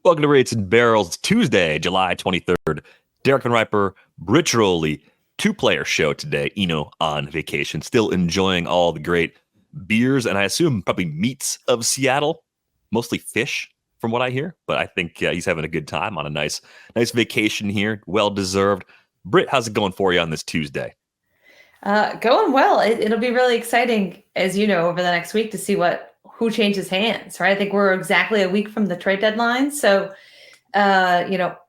Welcome to Rates and Barrels. It's Tuesday, July 23rd. Derek VanRiper, Britt Ghiroli, two-player show today. Eno on vacation, still enjoying all the great beers and I assume probably meats of Seattle, mostly fish from what I hear. But I think he's having a good time on a nice vacation here, well-deserved. Britt, how's it going for you on this Tuesday? Going well. It'll be really exciting, as you know, over the next week to see who changes hands, right? I think we're exactly a week from the trade deadline. So,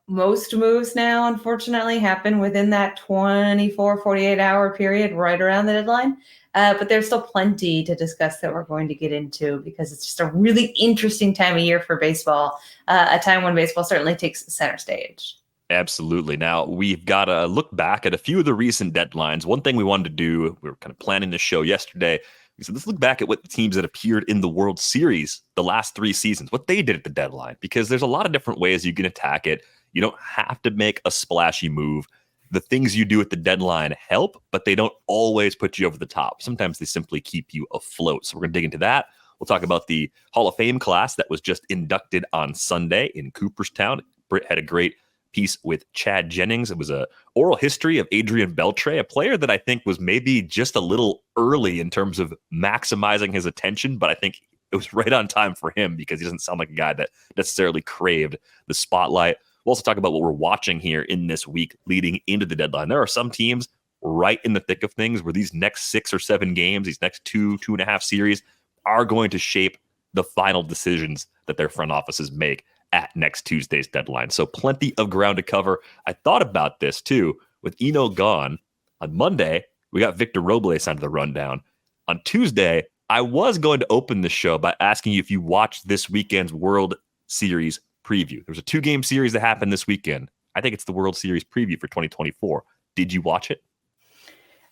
most moves now, unfortunately, happen within that 24, 48-hour period right around the deadline. But there's still plenty to discuss that we're going to get into because it's just a really interesting time of year for baseball, a time when baseball certainly takes center stage. Absolutely. Now, we've got to look back at a few of the recent deadlines. One thing we wanted to do, we were kind of planning this show yesterday. We said, let's look back at what the teams that appeared in the World Series the last 3 seasons, what they did at the deadline, because there's a lot of different ways you can attack it. You don't have to make a splashy move. The things you do at the deadline help, but they don't always put you over the top. Sometimes they simply keep you afloat. So we're going to dig into that. We'll talk about the Hall of Fame class that was just inducted on Sunday in Cooperstown. Britt had a great piece with Chad Jennings. It was a oral history of Adrian Beltre, a player that I think was maybe just a little early in terms of maximizing his attention, but I think it was right on time for him because he doesn't sound like a guy that necessarily craved the spotlight. We'll also talk about what we're watching here in this week leading into the deadline. There are some teams right in the thick of things where these next 6 or 7 games, these next 2.5 series are going to shape the final decisions that their front offices make at next Tuesday's deadline. So plenty of ground to cover. I thought about this too. With Eno gone, on Monday, we got Victor Robles onto the rundown. On Tuesday, I was going to open the show by asking you if you watched this weekend's World Series preview. There's a 2-game series that happened this weekend. I think it's the World Series preview for 2024. Did you watch it?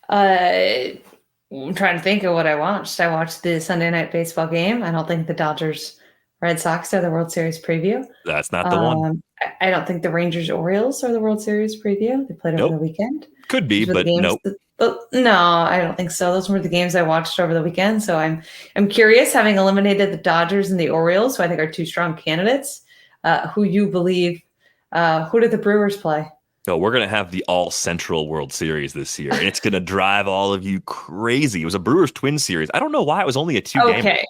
I'm trying to think of what I watched. I watched the Sunday night baseball game. I don't think the Dodgers Red Sox are the World Series preview. That's not the one. I don't think the Rangers Orioles are the World Series preview. They played over the weekend. Could be, but nope. No, I don't think so. Those were the games I watched over the weekend. So I'm curious, having eliminated the Dodgers and the Orioles, who I think are 2 strong candidates, who you believe, who did the Brewers play? No, we're going to have the all-central World Series this year, and it's going to drive all of you crazy. It was a Brewers-Twins series. I don't know why it was only a 2-game. Okay.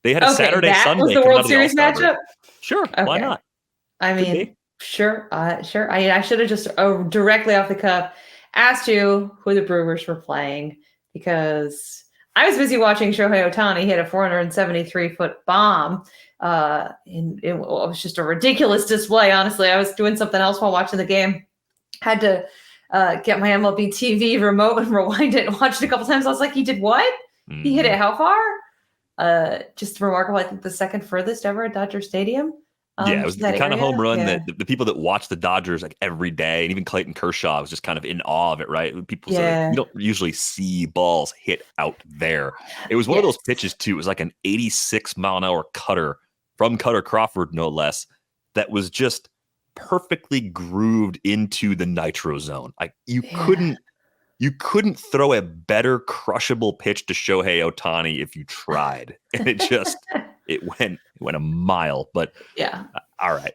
They had a Saturday, that Sunday. Was the World Series matchup? Sure, okay. Why not? I mean, sure. I should have just directly off the cuff asked you who the Brewers were playing because I was busy watching Shohei Ohtani hit a 473-foot bomb. And it was just a ridiculous display, honestly. I was doing something else while watching the game. Had to get my MLB TV remote and rewind it and watch it a couple times. I was like, he did what? Mm-hmm. He hit it how far? Just remarkable. I think the second furthest ever at Dodger Stadium. It was the kind of home run that the people that watch the Dodgers like every day, and even Clayton Kershaw was just kind of in awe of it, right? People say you don't usually see balls hit out there. It was one of those pitches too. It was like an 86-mile-an-hour cutter from Cutter Crawford, no less, that was just perfectly grooved into the nitro zone. Like you couldn't throw a better crushable pitch to Shohei Ohtani if you tried. And it went a mile. But all right.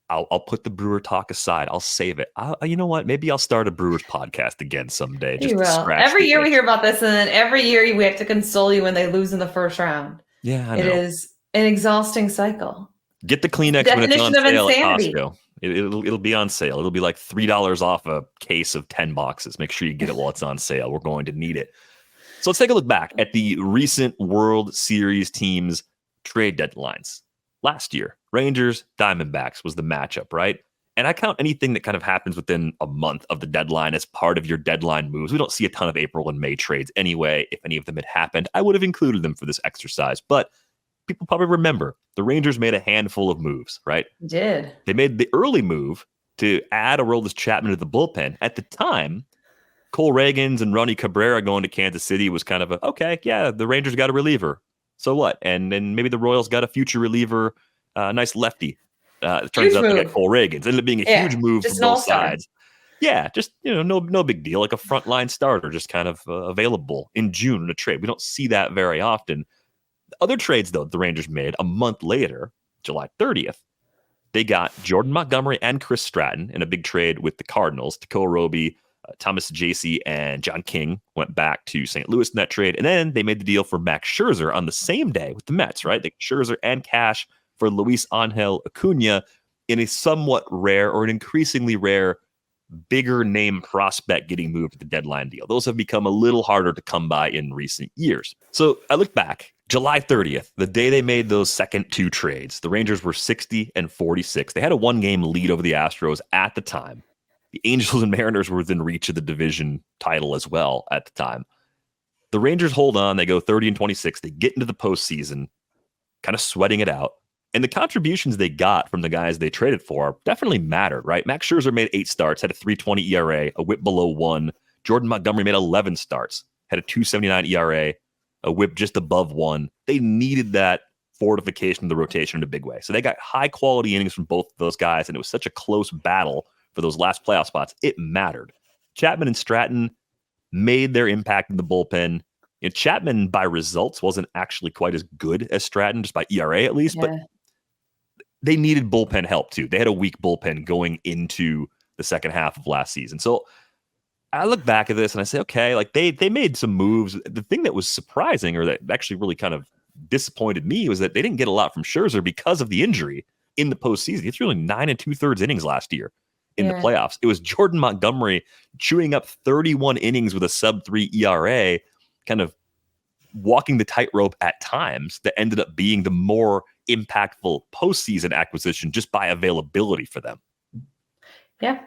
I'll put the Brewer talk aside. I'll save it. You know what? Maybe I'll start a Brewers podcast again someday. Just every year we hear about this, and then every year we have to console you when they lose in the first round. Yeah, I know. It is an exhausting cycle. Get the Kleenex when it's on sale at Costco. It'll be on sale. It'll be like $3 off a case of 10 boxes. Make sure you get it while it's on sale. We're going to need it. So let's take a look back at the recent World Series teams' trade deadlines. Last year, Rangers, Diamondbacks was the matchup, right? And I count anything that kind of happens within a month of the deadline as part of your deadline moves. We don't see a ton of April and May trades anyway. If any of them had happened, I would have included them for this exercise. But people probably remember the Rangers made a handful of moves, right? Did. They made the early move to add Aroldis Chapman to the bullpen. At the time, Cole Reagans and Ronnie Cabrera going to Kansas City was kind of the Rangers got a reliever. So what? And then maybe the Royals got a future reliever, nice lefty. It turns out they got Cole Reagans. Ended up being a huge move for both sides. Yeah, just no big deal. Like a frontline starter, just kind of available in June in a trade. We don't see that very often. Other trades, though, the Rangers made a month later, July 30th, they got Jordan Montgomery and Chris Stratton in a big trade with the Cardinals. Tekoa Roby, Thomas Jacey, and John King went back to St. Louis in that trade. And then they made the deal for Max Scherzer on the same day with the Mets, right? They Scherzer and cash for Luis Angel Acuna in a somewhat rare or an increasingly rare bigger name prospect getting moved to the deadline deal. Those have become a little harder to come by in recent years. So I look back, July 30th, the day they made those second two trades, the Rangers were 60-46. They had a one-game lead over the Astros at the time. The Angels and Mariners were within reach of the division title as well at the time. The Rangers hold on. They go 30-26. They get into the postseason, kind of sweating it out. And the contributions they got from the guys they traded for definitely mattered, right? Max Scherzer made 8 starts, had a 3.20 ERA, a whip below 1. Jordan Montgomery made 11 starts, had a 2.79 ERA, a whip just above 1. They needed that fortification of the rotation in a big way. So they got high-quality innings from both of those guys, and it was such a close battle for those last playoff spots. It mattered. Chapman and Stratton made their impact in the bullpen. And Chapman, by results, wasn't actually quite as good as Stratton, just by ERA at least, but they needed bullpen help too. They had a weak bullpen going into the second half of last season. So I look back at this and I say, okay, like they made some moves. The thing that was surprising, or that actually really kind of disappointed me, was that they didn't get a lot from Scherzer because of the injury in the postseason. He threw only 9 2/3 innings last year in the playoffs. It was Jordan Montgomery chewing up 31 innings with a sub-3 ERA, kind of walking the tightrope at times, that ended up being the more impactful postseason acquisition just by availability for them. Yeah.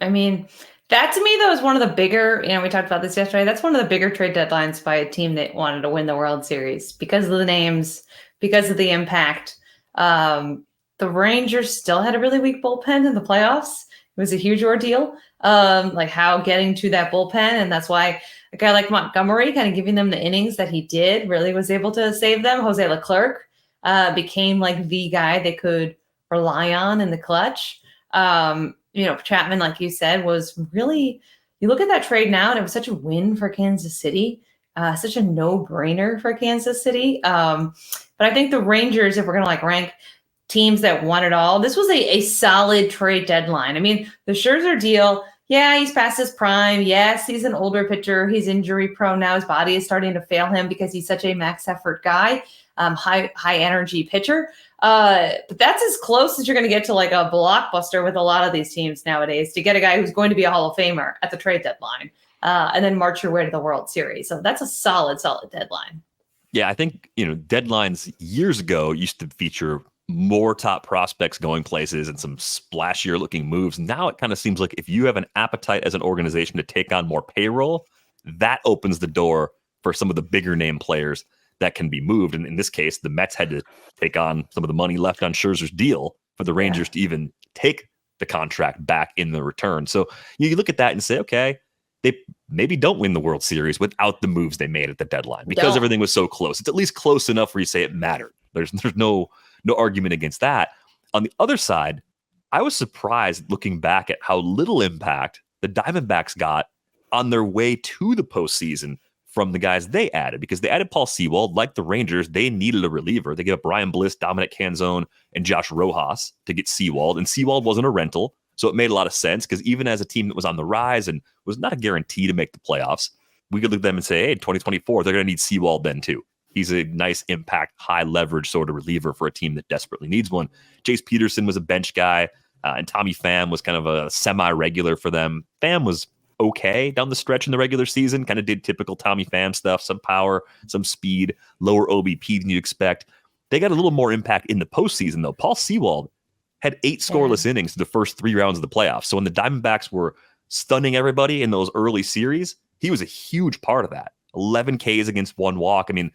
I mean, that to me, though, is one of the bigger, we talked about this yesterday. That's one of the bigger trade deadlines by a team that wanted to win the World Series because of the names, because of the impact. The Rangers still had a really weak bullpen in the playoffs. It was a huge ordeal, like how getting to that bullpen. And that's why a guy like Montgomery, kind of giving them the innings that he did, really was able to save them. Jose Leclerc became like the guy they could rely on in the clutch. Chapman, like you said, was really, you look at that trade now and it was such a win for Kansas City, such a no-brainer for Kansas City. But I think the Rangers, if we're going to rank teams that won it all, this was a solid trade deadline. I mean, the Scherzer deal, yeah, he's past his prime. Yes, he's an older pitcher. He's injury prone now. His body is starting to fail him because he's such a max effort guy, high energy pitcher. But that's as close as you're going to get to like a blockbuster with a lot of these teams nowadays, to get a guy who's going to be a Hall of Famer at the trade deadline, and then march your way to the World Series. So that's a solid deadline. Yeah, I think, deadlines years ago used to feature more top prospects going places and some splashier looking moves. Now it kind of seems like if you have an appetite as an organization to take on more payroll, that opens the door for some of the bigger name players that can be moved. And in this case, the Mets had to take on some of the money left on Scherzer's deal for the Rangers to even take the contract back in the return. So you look at that and say, okay, they maybe don't win the World Series without the moves they made at the deadline because everything was so close. It's at least close enough where you say it mattered. There's no argument against that. On the other side, I was surprised looking back at how little impact the Diamondbacks got on their way to the postseason from the guys they added, because they added Paul Sewald. Like the Rangers, they needed a reliever. They gave up Brian Bliss, Dominic Canzone, and Josh Rojas to get Sewald, and Sewald wasn't a rental, so it made a lot of sense, because even as a team that was on the rise and was not a guarantee to make the playoffs, we could look at them and say, hey, 2024, they're going to need Sewald then too. He's a nice impact, high leverage sort of reliever for a team that desperately needs one. Chase Peterson was a bench guy, and Tommy Pham was kind of a semi-regular for them. Pham was okay down the stretch in the regular season, kind of did typical Tommy Pham stuff, some power, some speed, lower OBP than you'd expect. They got a little more impact in the postseason, though. Paul Sewald had 8 scoreless innings through the first 3 rounds of the playoffs. So when the Diamondbacks were stunning everybody in those early series, he was a huge part of that. 11 Ks against 1 walk. I mean,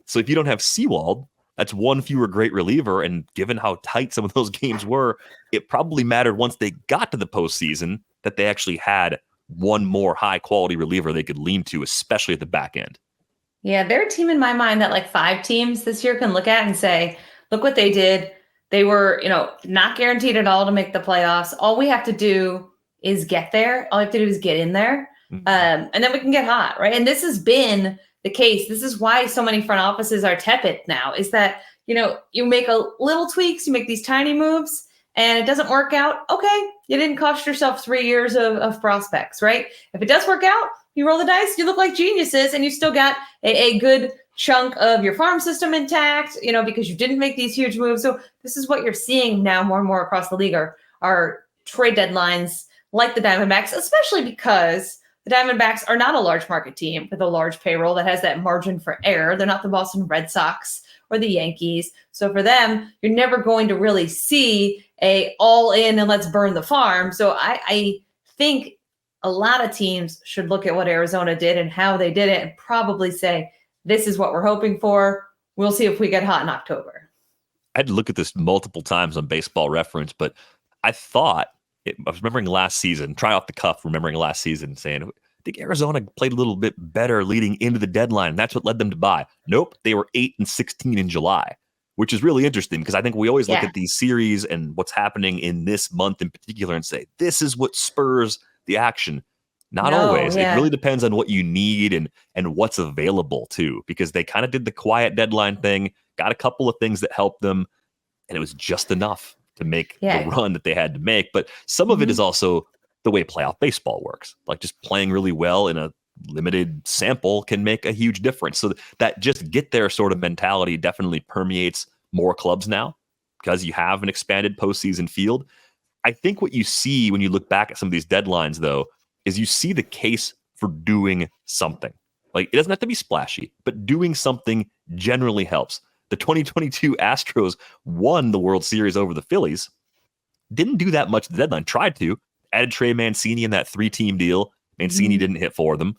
so if you don't have Sewald, that's 1 fewer great reliever. And given how tight some of those games were, it probably mattered once they got to the postseason that they actually had 1 more high quality reliever they could lean to, especially at the back end. Yeah, they're a team in my mind that 5 teams this year can look at and say, look what they did. They were, not guaranteed at all to make the playoffs. All we have to do is get there. All we have to do is get in there. And then we can get hot, right? And this has been the case. This is why so many front offices are tepid now, is that, you make a little tweaks, you make these tiny moves, and it doesn't work out, okay, you didn't cost yourself 3 years of prospects, right? If it does work out, you roll the dice, you look like geniuses, and you still got a good chunk of your farm system intact, because you didn't make these huge moves. So this is what you're seeing now more and more across the league are trade deadlines like the Diamondbacks, especially because the Diamondbacks are not a large market team with a large payroll that has that margin for error. They're not the Boston Red Sox or the Yankees. So for them, you're never going to really see a all in and let's burn the farm. So I think a lot of teams should look at what Arizona did and how they did it and probably say, this is what we're hoping for. We'll see if we get hot in October. I had to look at this multiple times on Baseball Reference, but I thought, I was remembering last season, try off the cuff, remembering last season, saying, I think Arizona played a little bit better leading into the deadline, and that's what led them to buy. Nope, they were 8-16 in July, which is really interesting because I think we always look at these series and what's happening in this month in particular and say, this is what spurs the action. Not always. It really depends on what you need and what's available too, because they kind of did the quiet deadline thing, got a couple of things that helped them, and it was just enough to make the run that they had to make. But some of it is also the way playoff baseball works. Like just playing really well in a limited sample can make a huge difference. So that just get there sort of mentality definitely permeates more clubs now because you have an expanded postseason field. I think what you see when you look back at some of these deadlines, though, is you see the case for doing something. Like it doesn't have to be splashy, but doing something generally helps. The 2022 Astros won the World Series over the Phillies. Didn't do that much at the deadline. Tried to. Added Trey Mancini in that 3-team deal. Mancini didn't hit for them.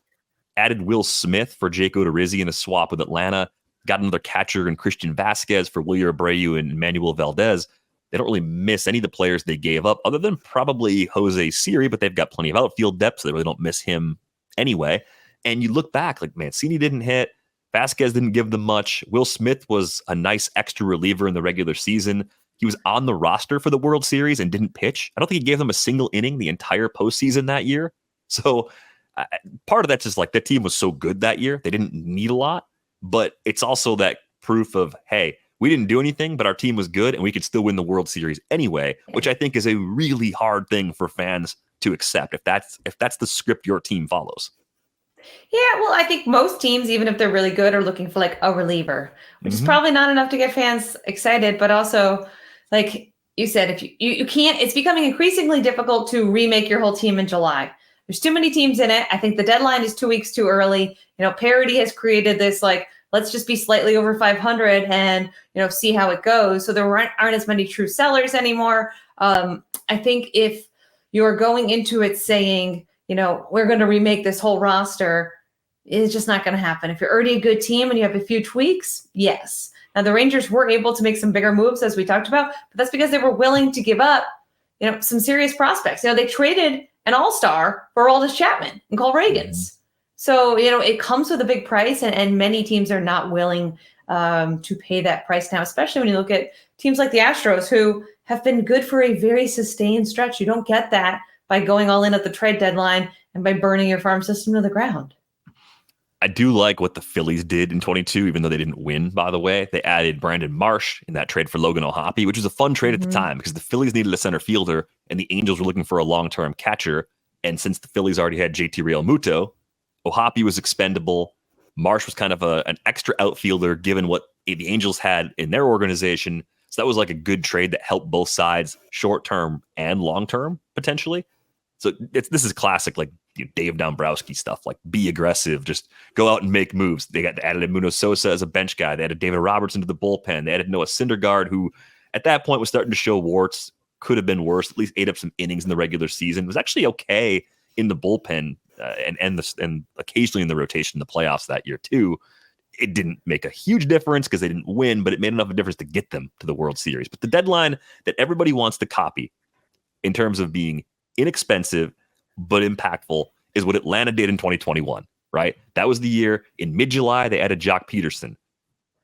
Added Will Smith for Jake Odorizzi in a swap with Atlanta. Got another catcher in Christian Vasquez for Wilyer Abreu and Manuel Valdez. They don't really miss any of the players they gave up, other than probably Jose Siri, but they've got plenty of outfield depth, so they really don't miss him anyway. And you look back, like Mancini didn't hit. Vasquez didn't give them much. Will Smith was a nice extra reliever in the regular season. He was on the roster for the World Series and didn't pitch. I don't think he gave them a single inning the entire postseason that year. So part of that's just like the team was so good that year. They didn't need a lot, but it's also that proof of, hey, we didn't do anything, but our team was good and we could still win the World Series anyway, which I think is a really hard thing for fans to accept if that's the script your team follows. Yeah, well, I think most teams, even if they're really good, are looking for like a reliever, which is probably not enough to get fans excited, but also like you said, if you can't, it's becoming increasingly difficult to remake your whole team in July. There's too many teams in it. I think the deadline is 2 weeks too early. Parity has created this, like, let's just be slightly over 500 and, see how it goes. So there aren't as many true sellers anymore. I think if you're going into it saying, we're going to remake this whole roster, it's just not going to happen. If you're already a good team and you have a few tweaks, yes. Now, the Rangers were able to make some bigger moves, as we talked about, but that's because they were willing to give up, some serious prospects. They traded an all-star for Aroldis Chapman and Cole Reagans. So, it comes with a big price, and many teams are not willing to pay that price now, especially when you look at teams like the Astros, who have been good for a very sustained stretch. You don't get that by going all in at the trade deadline and by burning your farm system to the ground. I do like what the Phillies did in 22, even though they didn't win, by the way. They added Brandon Marsh in that trade for Logan O'Hoppe, which was a fun trade at the time because the Phillies needed a center fielder and the Angels were looking for a long-term catcher. And since the Phillies already had JT Realmuto, O'Hoppe was expendable. Marsh was kind of an extra outfielder given what the Angels had in their organization. So that was like a good trade that helped both sides short-term and long-term, potentially. So this is classic, like Dave Dombrowski stuff, like be aggressive, just go out and make moves. They added Muno Sosa as a bench guy. They added David Robertson to the bullpen. They added Noah Syndergaard, who at that point was starting to show warts, could have been worse, at least ate up some innings in the regular season. It was actually okay in the bullpen and occasionally in the rotation in the playoffs that year too. It didn't make a huge difference because they didn't win, but it made enough of a difference to get them to the World Series. But the deadline that everybody wants to copy in terms of being inexpensive but impactful is what Atlanta did in 2021, right? That was the year. In mid-July, they added Jock Peterson.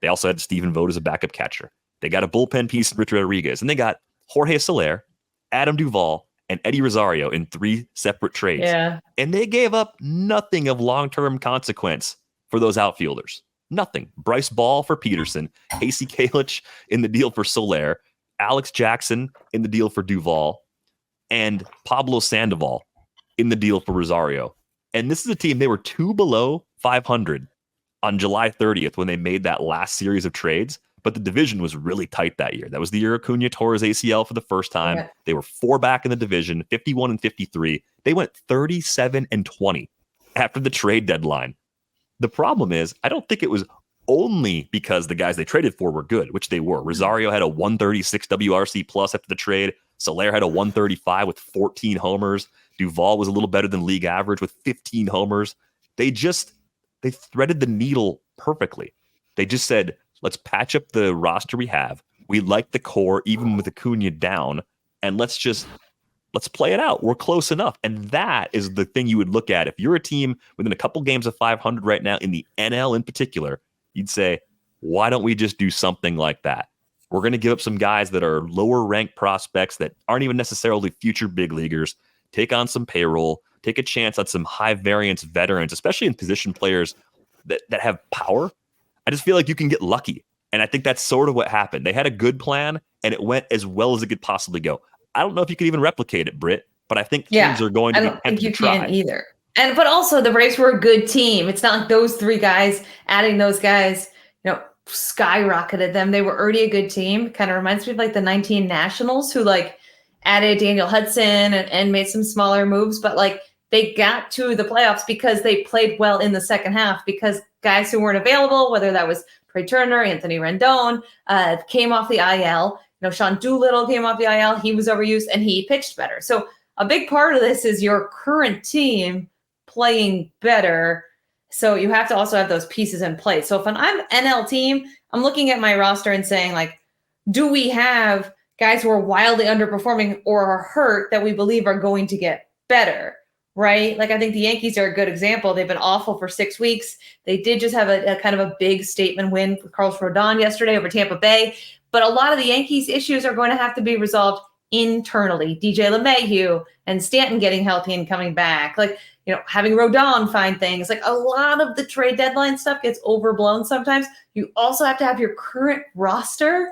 They also had Stephen Vogt as a backup catcher. They got a bullpen piece in Rich Rodriguez, and they got Jorge Soler, Adam Duvall, and Eddie Rosario in 3 separate trades. Yeah. And they gave up nothing of long-term consequence for those outfielders. Nothing. Bryce Ball for Peterson, Casey Kalich in the deal for Soler, Alex Jackson in the deal for Duvall and Pablo Sandoval in the deal for Rosario. And this is a team, they were 2 below 500 on July 30th when they made that last series of trades. But the division was really tight that year. That was the year Acuna tore his ACL for the first time. Yeah. They were 4 back in the division, 51-53. They went 37-20 after the trade deadline. The problem is, I don't think it was only because the guys they traded for were good, which they were. Rosario had a 136 WRC plus after the trade. Soler had a 135 with 14 homers. Duvall was a little better than league average with 15 homers. They threaded the needle perfectly. They just said, let's patch up the roster we have. We like the core, even with Acuna down, and let's play it out. We're close enough. And that is the thing you would look at. If you're a team within a couple games of 500 right now, in the NL in particular, you'd say, why don't we just do something like that? We're going to give up some guys that are lower ranked prospects that aren't even necessarily future big leaguers, take on some payroll, take a chance on some high variance veterans, especially in position players that have power. I just feel like you can get lucky. And I think that's sort of what happened. They had a good plan and it went as well as it could possibly go. I don't know if you can even replicate it, Britt, but I think teams are going to be tempted to try. I don't think you can either. But also the Braves were a good team. It's not like those 3 guys, adding those guys, skyrocketed them. They were already a good team. Kind of reminds me of like the 19 Nationals who added Daniel Hudson and made some smaller moves, but they got to the playoffs because they played well in the second half, because guys who weren't available, whether that was Trey Turner, Anthony Rendon, came off the IL. Sean Doolittle came off the IL. He was overused and he pitched better. So a big part of this is your current team playing better. So you have to also have those pieces in place. So if I'm an NL team, I'm looking at my roster and saying, do we have guys who are wildly underperforming or are hurt that we believe are going to get better? Right? I think the Yankees are a good example. They've been awful for 6 weeks. They did just have a kind of a big statement win for Carlos Rodon yesterday over Tampa Bay. But a lot of the Yankees' issues are going to have to be resolved internally. DJ LeMahieu and Stanton getting healthy and coming back. Having Rodon find things. A lot of the trade deadline stuff gets overblown sometimes. You also have to have your current roster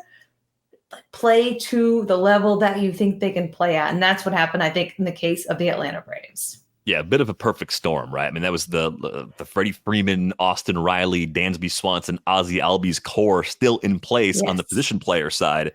play to the level that you think they can play at. And that's what happened, I think, in the case of the Atlanta Braves. Yeah, a bit of a perfect storm, right? I mean, that was the Freddie Freeman, Austin Riley, Dansby Swanson, Ozzie Albies core still in place on the position player side,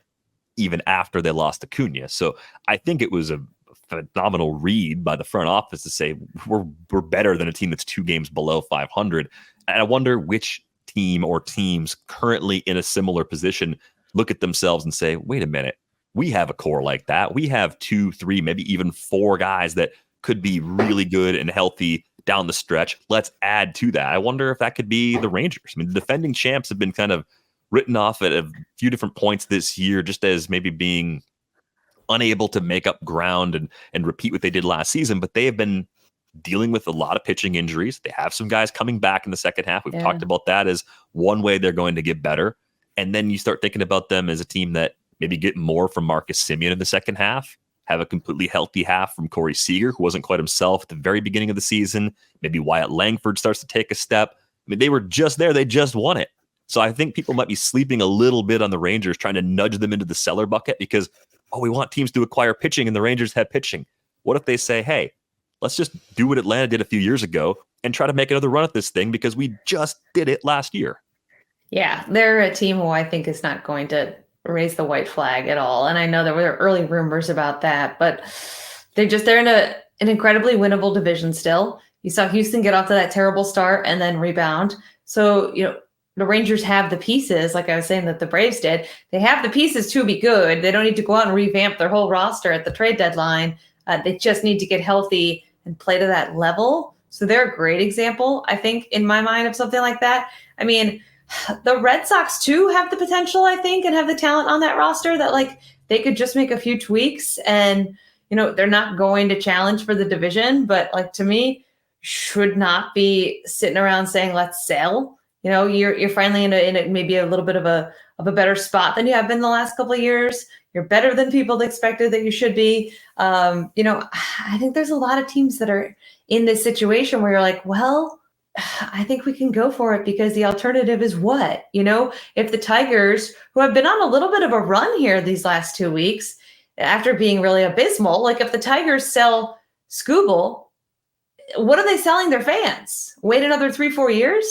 even after they lost Acuna. So I think it was a phenomenal read by the front office to say we're better than a team that's 2 games below 500. And I wonder which team or teams currently in a similar position look at themselves and say, wait a minute, we have a core like that. We have 2, 3, maybe even 4 guys that could be really good and healthy down the stretch. Let's add to that. I wonder if that could be the Rangers. I mean, the defending champs have been kind of written off at a few different points this year, just as maybe being unable to make up ground and repeat what they did last season, but they have been dealing with a lot of pitching injuries. They have some guys coming back in the second half. We've talked about that as one way they're going to get better. And then you start thinking about them as a team that maybe get more from Marcus Semien in the second half, have a completely healthy half from Corey Seager, who wasn't quite himself at the very beginning of the season. Maybe Wyatt Langford starts to take a step. I mean, they were just there. They just won it. So I think people might be sleeping a little bit on the Rangers, trying to nudge them into the cellar bucket because, we want teams to acquire pitching and the Rangers have pitching. What if they say, hey, let's just do what Atlanta did a few years ago and try to make another run at this thing because we just did it last year? Yeah, they're a team who I think is not going to raise the white flag at all. And I know there were early rumors about that, but they're in an incredibly winnable division still. You saw Houston get off to that terrible start and then rebound. So, the Rangers have the pieces, like I was saying that the Braves did. They have the pieces to be good. They don't need to go out and revamp their whole roster at the trade deadline. They just need to get healthy and play to that level. So they're a great example, I think, in my mind, of something like that. I mean, the Red Sox, too, have the potential, I think, and have the talent on that roster that, they could just make a few tweaks and, they're not going to challenge for the division. But, to me, should not be sitting around saying, let's sell. You're finally in a maybe a little bit of a better spot than you have been the last couple of years. You're better than people expected that you should be. I think there's a lot of teams that are in this situation where you're like, well, I think we can go for it because the alternative is what? If the Tigers, who have been on a little bit of a run here these last 2 weeks, after being really abysmal, like if the Tigers sell Scooble, what are they selling their fans? Wait another 3-4 years,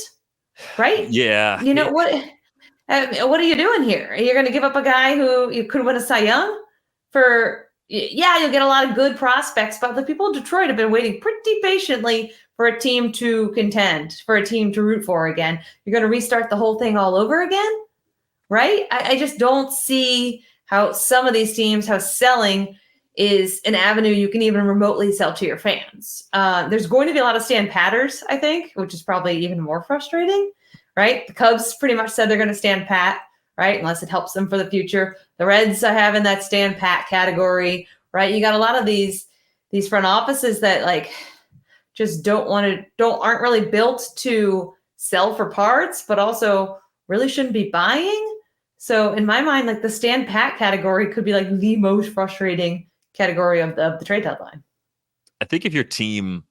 right? Yeah. What are you doing here? You're going to give up a guy who you could win a Cy Young for? Yeah, you'll get a lot of good prospects, but the people in Detroit have been waiting pretty patiently for a team to contend, for a team to root for again. You're going to restart the whole thing all over again, right? I just don't see how some of these teams, how selling is an avenue you can even remotely sell to your fans. There's going to be a lot of stand patters, I think, which is probably even more frustrating, right? The Cubs pretty much said they're going to stand pat, right? Unless it helps them for the future. The Reds I have in that stand pat category, right? You got a lot of these front offices that like just aren't really built to sell for parts, but also really shouldn't be buying. So in my mind, like the stand pat category could be like the most frustrating category of the trade deadline. I think if your team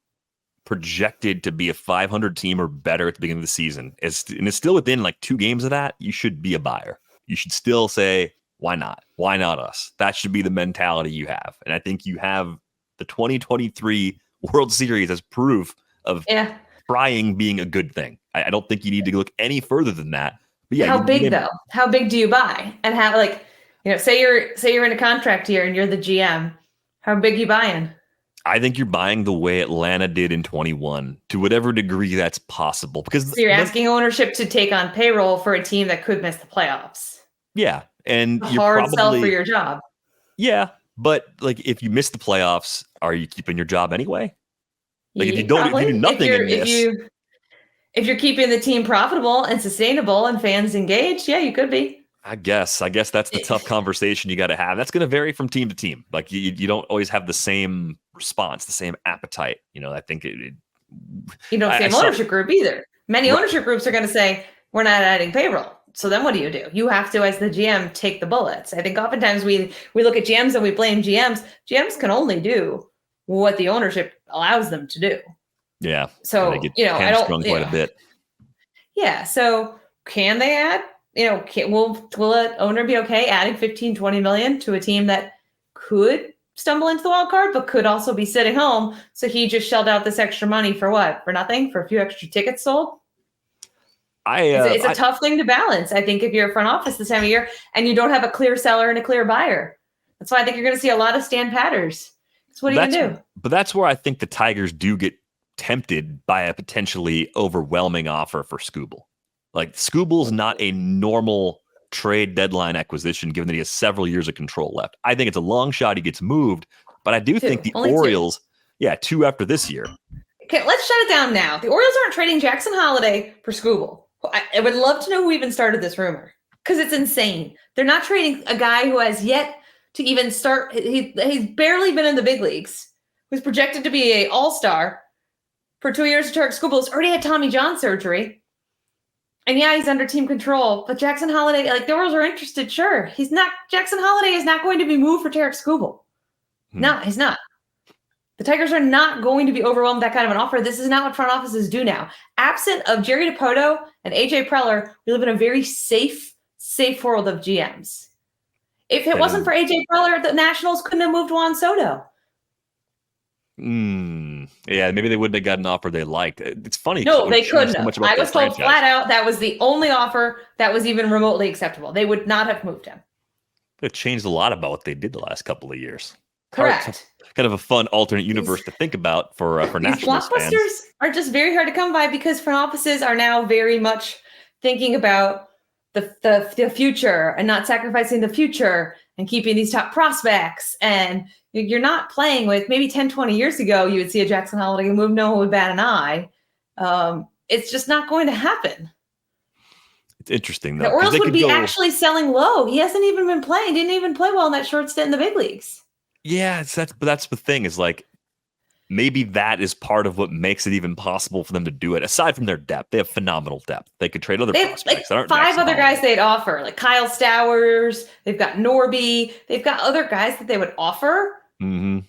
projected to be a 500 team or better at the beginning of the season, and it's still within like 2 games of that, you should be a buyer. You should still say, why not? Why not us? That should be the mentality you have. And I think you have the 2023 World Series as proof of trying being a good thing. I don't think you need to look any further than that. But yeah, how big though? How big do you buy? And how, like, say you're in a contract year and you're the GM. How big are you buying? I think you're buying the way Atlanta did in 21 to whatever degree that's possible. Because so you're asking ownership to take on payroll for a team that could miss the playoffs. Yeah, and you're hard sell for your job. Yeah, but like if you miss the playoffs, are you keeping your job anyway? Like if you do nothing in this. If you're keeping the team profitable and sustainable and fans engaged, yeah, you could be. I guess that's the tough conversation you got to have. That's going to vary from team to team. Like you don't always have the same response, the same appetite. I think you don't same ownership group either. Many ownership groups are going to say we're not adding payroll. So then what do? You have to, as the GM, take the bullets. I think oftentimes we look at GMs and we blame GMs. GMs can only do what the ownership allows them to do. Yeah. So, I don't quite a bit. Yeah. So can they add, will an owner be okay adding 15, 20 million to a team that could stumble into the wild card, but could also be sitting home? So he just shelled out this extra money for what? For nothing? For a few extra tickets sold? It's a tough thing to balance. I think if you're a front office this time of year and you don't have a clear seller and a clear buyer, that's why I think you're going to see a lot of stand patters. So what are you going to do? But that's where I think the Tigers do get tempted by a potentially overwhelming offer for Scooble. Like Scooble's not a normal trade deadline acquisition, given that he has several years of control left. I think it's a long shot he gets moved, but I do think the Orioles, 2 after this year. Okay, let's shut it down now. The Orioles aren't trading Jackson Holliday for Scooble. I would love to know who even started this rumor because it's insane. They're not trading a guy who has yet to even start. He's barely been in the big leagues, who's projected to be an all-star for 2 years. Tarek Scooble's already had Tommy John surgery. And yeah, he's under team control. But Jackson Holliday, like the Orioles are interested, sure. He's not. Jackson Holliday is not going to be moved for Tarek Scoobel. No, he's not. The Tigers are not going to be overwhelmed with that kind of an offer. This is not what front offices do now. Absent of Jerry Dipoto and AJ Preller, we live in a very safe world of GMs. If it wasn't for AJ Preller, the Nationals couldn't have moved Juan Soto. Yeah, maybe they wouldn't have got an offer they liked. It's funny. No, they couldn't have. I was told flat out that was the only offer that was even remotely acceptable. They would not have moved him. It changed a lot about what they did the last couple of years. Correct. Kind of a fun alternate universe to think about for Nationals fans. Blockbusters are just very hard to come by because front offices are now very much thinking about the future and not sacrificing the future and keeping these top prospects. And you're not playing with maybe 10, 20 years ago, you would see a Jackson Holliday move. No one would bat an eye. It's just not going to happen. It's interesting, though. The Orioles would be actually selling low. He hasn't even been playing. Didn't even play well in that short stint in the big leagues. Yeah, but that's the thing is like maybe that is part of what makes it even possible for them to do it. Aside from their depth, they have phenomenal depth. They could trade other prospects. Like 5 other guys they'd offer, like Kyle Stowers. They've got Norby. They've got other guys that they would offer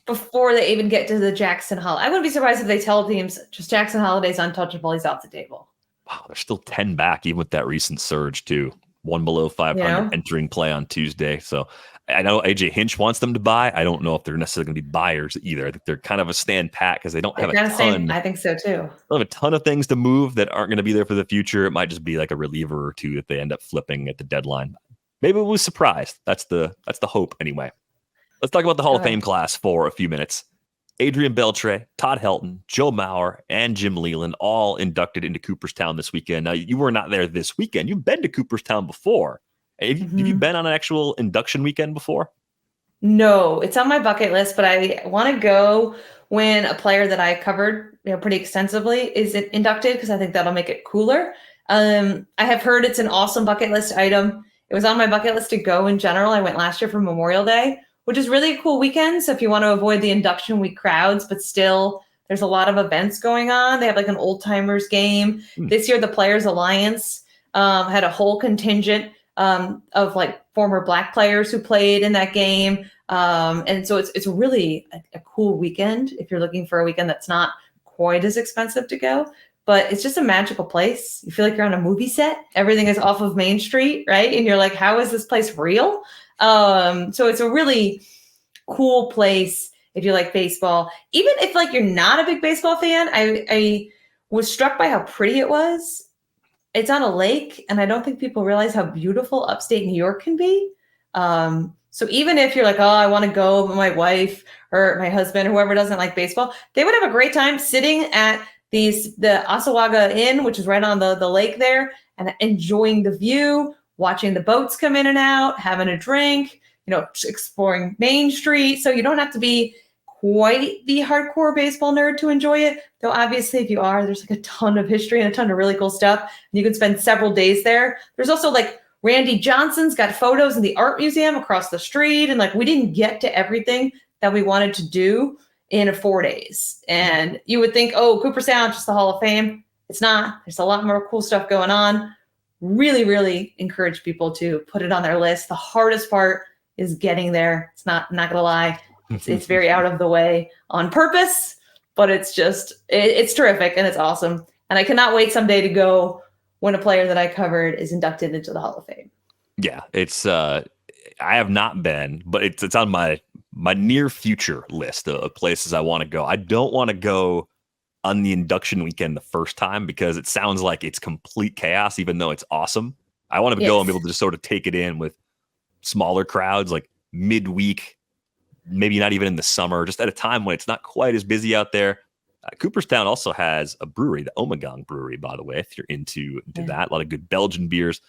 before they even get to the Jackson Holiday. I wouldn't be surprised if they tell teams just Jackson Holiday's untouchable. He's off the table. Wow, they're still 10 back, even with that recent surge, too. One below 500 entering play on Tuesday. So I know AJ Hinch wants them to buy. I don't know if they're necessarily going to be buyers either. I think they're kind of a stand pat because they don't have a ton. I think so, too. They don't have a ton of things to move that aren't going to be there for the future. It might just be like a reliever or two that they end up flipping at the deadline. Maybe we'll be surprised. That's the hope anyway. Let's talk about the Hall of Fame class for a few minutes. Adrian Beltre, Todd Helton, Joe Mauer, and Jim Leland all inducted into Cooperstown this weekend. Now, you were not there this weekend. You've been to Cooperstown before. Have you been on an actual induction weekend before? No, it's on my bucket list, but I want to go when a player that I covered pretty extensively is inducted because I think that'll make it cooler. I have heard it's an awesome bucket list item. It was on my bucket list to go in general. I went last year for Memorial Day, which is really a cool weekend. So if you want to avoid the induction week crowds, but still there's a lot of events going on. They have like an old timers game. This year, the Players Alliance had a whole contingent of like former Black players who played in that game. And so it's really a cool weekend if you're looking for a weekend that's not quite as expensive to go. But it's just a magical place. You feel like you're on a movie set. Everything is off of Main Street, right? And you're like, how is this place real? So it's a really cool place if you like baseball. Even if like you're not a big baseball fan, I was struck by how pretty it was. It's on a lake, and I don't think people realize how beautiful upstate New York can be. So even if you're like, oh, I want to go, but my wife or my husband or whoever doesn't like baseball, they would have a great time sitting at the Osawaga Inn, which is right on the lake there, and enjoying the view, watching the boats come in and out, having a drink, exploring Main Street. So you don't have to be quite the hardcore baseball nerd to enjoy it. Though obviously if you are, there's like a ton of history and a ton of really cool stuff. And you can spend several days there. There's also like Randy Johnson's got photos in the art museum across the street. And like, we didn't get to everything that we wanted to do in 4 days. And you would think, oh, Cooperstown, just the Hall of Fame. It's not. There's a lot more cool stuff going on. Really, really encourage people to put it on their list. The hardest part is getting there. It's not going to lie. It's very out of the way on purpose, but it's terrific and it's awesome. And I cannot wait someday to go when a player that I covered is inducted into the Hall of Fame. Yeah, it's I have not been, but it's on my near future list of places I want to go. I don't want to go on the induction weekend the first time because it sounds like it's complete chaos, even though it's awesome. I want to go and be able to just sort of take it in with smaller crowds, like midweek, maybe not even in the summer, just at a time when it's not quite as busy out there. Cooperstown also has a brewery, the Ommegang Brewery, by the way, if you're into that. A lot of good Belgian beers.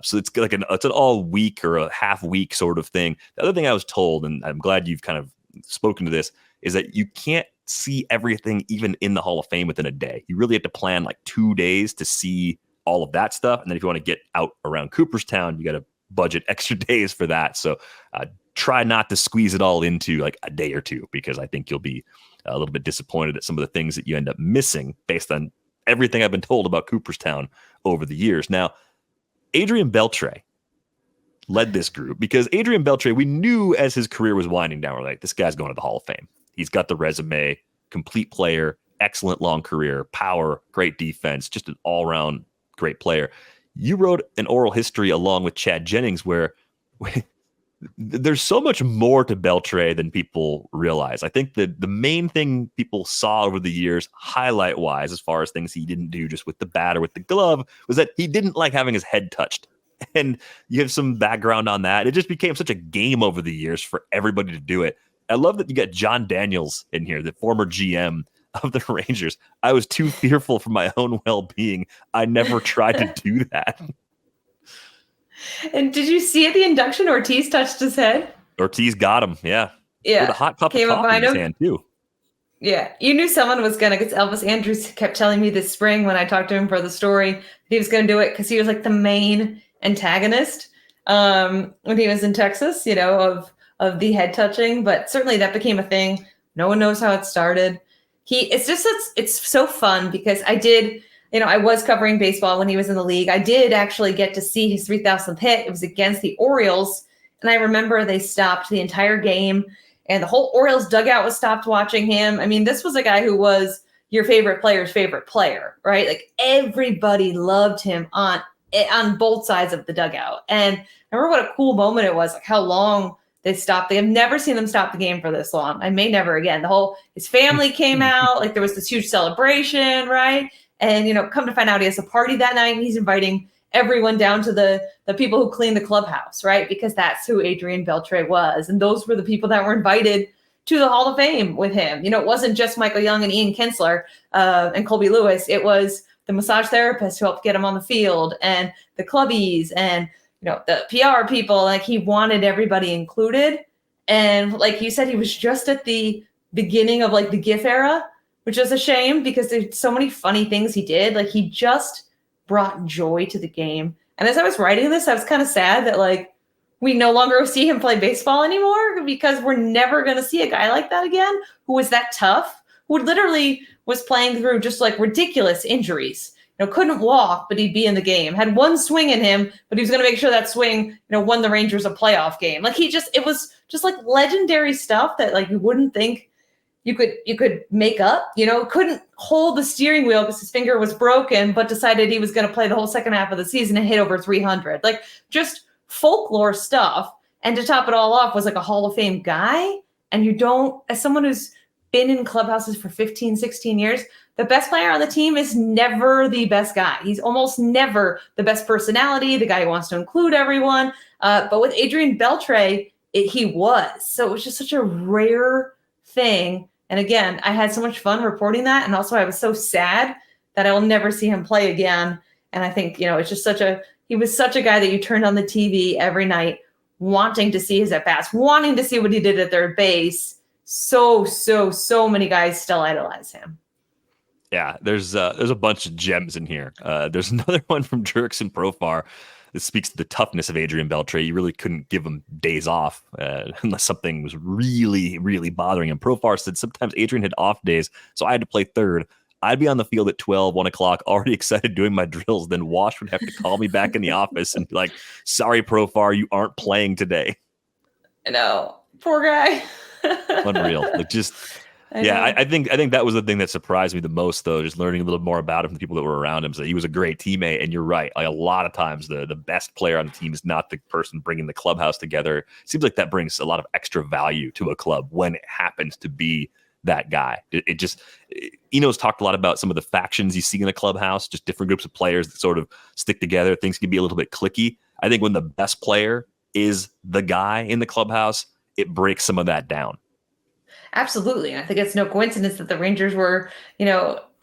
So it's like it's an all week or a half week sort of thing. The other thing I was told, and I'm glad you've kind of spoken to this, is that you can't see everything even in the Hall of Fame within a day. You really have to plan like 2 days to see all of that stuff. And then if you want to get out around Cooperstown, you got to budget extra days for that. So try not to squeeze it all into like a day or two, because I think you'll be a little bit disappointed at some of the things that you end up missing based on everything I've been told about Cooperstown over the years. Now, Adrian Beltre led this group because Adrian Beltre, we knew as his career was winding down, we're like, this guy's going to the Hall of Fame. He's got the resume, complete player, excellent long career, power, great defense, just an all-around great player. You wrote an oral history along with Chad Jennings where there's so much more to Beltre than people realize. I think that the main thing people saw over the years, highlight-wise, as far as things he didn't do just with the bat or with the glove, was that he didn't like having his head touched. And you have some background on that. It just became such a game over the years for everybody to do it. I love that you got John Daniels in here, the former GM of the Rangers. I was too fearful for my own well-being. I never tried to do that. And did you see at the induction, Ortiz touched his head? Ortiz got him, yeah. Yeah. With a hot cup of coffee in his hand, too. Yeah. You knew someone was going to, because Elvis Andrews kept telling me this spring when I talked to him for the story, that he was going to do it because he was like the main antagonist when he was in Texas, of the head touching. But certainly that became a thing. No one knows how it started. It's so fun because I was covering baseball when he was in the league. I did actually get to see his 3,000th hit. It was against the Orioles. And I remember they stopped the entire game and the whole Orioles dugout was stopped watching him. I mean, this was a guy who was your favorite player's favorite player, right? Like everybody loved him on both sides of the dugout. And I remember what a cool moment it was, like how long they stopped. They have never seen them stop the game for this long. I may never again. His family came out, like there was this huge celebration, right? And, come to find out he has a party that night and he's inviting everyone down to the people who clean the clubhouse, right? Because that's who Adrian Beltre was. And those were the people that were invited to the Hall of Fame with him. It wasn't just Michael Young and Ian Kinsler and Colby Lewis. It was the massage therapist who helped get him on the field and the clubbies and, the PR people. Like he wanted everybody included. And like you said, he was just at the beginning of like the GIF era, which is a shame because there's so many funny things he did. Like he just brought joy to the game. And as I was writing this, I was kind of sad that like we no longer see him play baseball anymore because we're never going to see a guy like that again who was that tough, who literally was playing through just like ridiculous injuries. Couldn't walk, but he'd be in the game. Had one swing in him, but he was going to make sure that swing, won the Rangers a playoff game. Like it was just like legendary stuff that like you wouldn't think you could make up, couldn't hold the steering wheel because his finger was broken, but decided he was going to play the whole second half of the season and hit over 300. Like just folklore stuff. And to top it all off was like a Hall of Fame guy. And as someone who's been in clubhouses for 15, 16 years, the best player on the team is never the best guy. He's almost never the best personality, the guy who wants to include everyone. But with Adrian Beltre, he was. So it was just such a rare thing. And again, I had so much fun reporting that. And also I was so sad that I will never see him play again. And I think, it's just he was such a guy that you turned on the TV every night wanting to see his at-bats, wanting to see what he did at third base. So many guys still idolize him. Yeah, there's a bunch of gems in here. There's another one from Jerkson Profar that speaks to the toughness of Adrian Beltre. You really couldn't give him days off unless something was really, really bothering him. Profar said sometimes Adrian had off days, so I had to play third. I'd be on the field at 12, 1 o'clock, already excited doing my drills. Then Wash would have to call me back in the office and be like, sorry, Profar, you aren't playing today. I know. Poor guy. Unreal. Like just... I think that was the thing that surprised me the most, though, just learning a little more about him from the people that were around him. So he was a great teammate, and you're right. Like a lot of times, the best player on the team is not the person bringing the clubhouse together. It seems like that brings a lot of extra value to a club when it happens to be that guy. Eno's talked a lot about some of the factions you see in a clubhouse, just different groups of players that sort of stick together. Things can be a little bit cliquey. I think when the best player is the guy in the clubhouse, it breaks some of that down. Absolutely. And I think it's no coincidence that the Rangers were,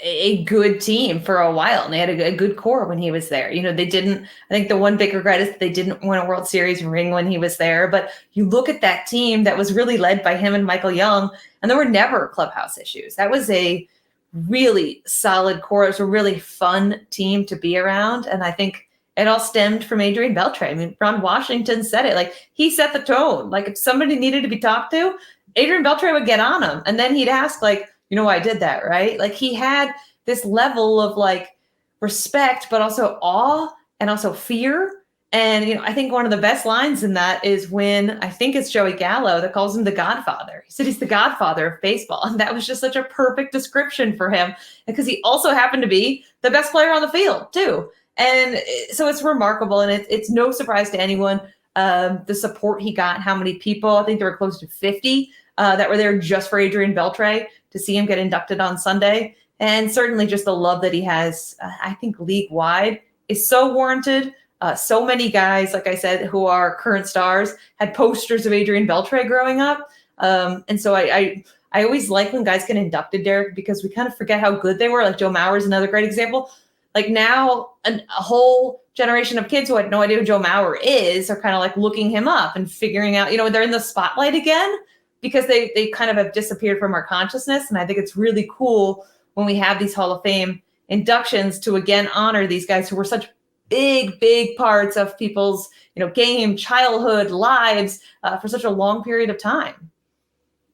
a good team for a while. And they had a good core when he was there. I think the one big regret is that they didn't win a World Series ring when he was there. But you look at that team that was really led by him and Michael Young, and there were never clubhouse issues. That was a really solid core. It was a really fun team to be around. And I think it all stemmed from Adrian Beltre. I mean, Ron Washington said it. Like, he set the tone. Like, if somebody needed to be talked to, Adrian Beltre would get on him. And then he'd ask, like, why I did that, right? Like, he had this level of, like, respect, but also awe and also fear. And, I think one of the best lines in that is when I think it's Joey Gallo that calls him the Godfather. He said he's the Godfather of baseball. And that was just such a perfect description for him, because he also happened to be the best player on the field, too. And so it's remarkable. And it's no surprise to anyone the support he got, how many people. I think there were close to 50 that were there just for Adrian Beltre to see him get inducted on Sunday. And certainly just the love that he has, I think league-wide, is so warranted. So many guys, like I said, who are current stars, had posters of Adrian Beltre growing up. And so I always like when guys get inducted, Derek, because we kind of forget how good they were. Like Joe Mauer is another great example. Like now a whole generation of kids who had no idea who Joe Mauer is are kind of like looking him up and figuring out, they're in the spotlight again because they kind of have disappeared from our consciousness. And I think it's really cool when we have these Hall of Fame inductions to again honor these guys who were such big parts of people's, game, childhood, lives for such a long period of time.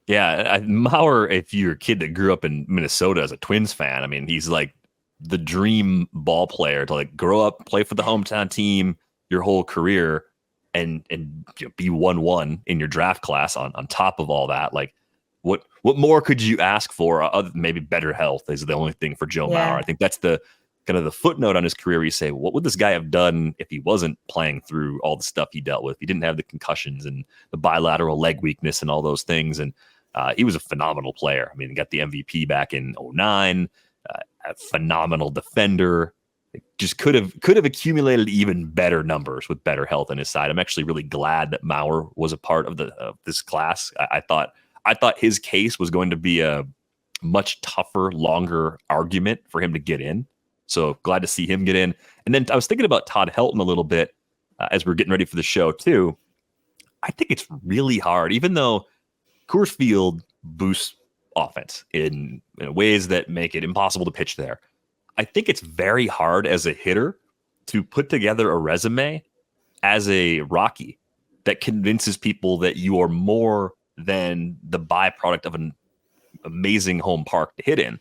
Yeah, Mauer, if you're a kid that grew up in Minnesota as a Twins fan, I mean, he's like the dream ball player to like grow up, play for the hometown team your whole career, and be 1-1 in your draft class on top of all that. Like, what more could you ask for? Other than maybe better health is the only thing for Joe Mauer. I think that's the kind of the footnote on his career where you say, what would this guy have done if he wasn't playing through all the stuff he dealt with? He didn't have the concussions and the bilateral leg weakness and all those things. And he was a phenomenal player. I mean, he got the MVP back in 2009, a phenomenal defender. Just could have accumulated even better numbers with better health on his side. I'm actually really glad that Mauer was a part of this class. I thought his case was going to be a much tougher, longer argument for him to get in. So glad to see him get in. And then I was thinking about Todd Helton a little bit as we're getting ready for the show too. I think it's really hard, even though Coors Field boosts offense in ways that make it impossible to pitch there. I think it's very hard as a hitter to put together a resume as a Rocky that convinces people that you are more than the byproduct of an amazing home park to hit in.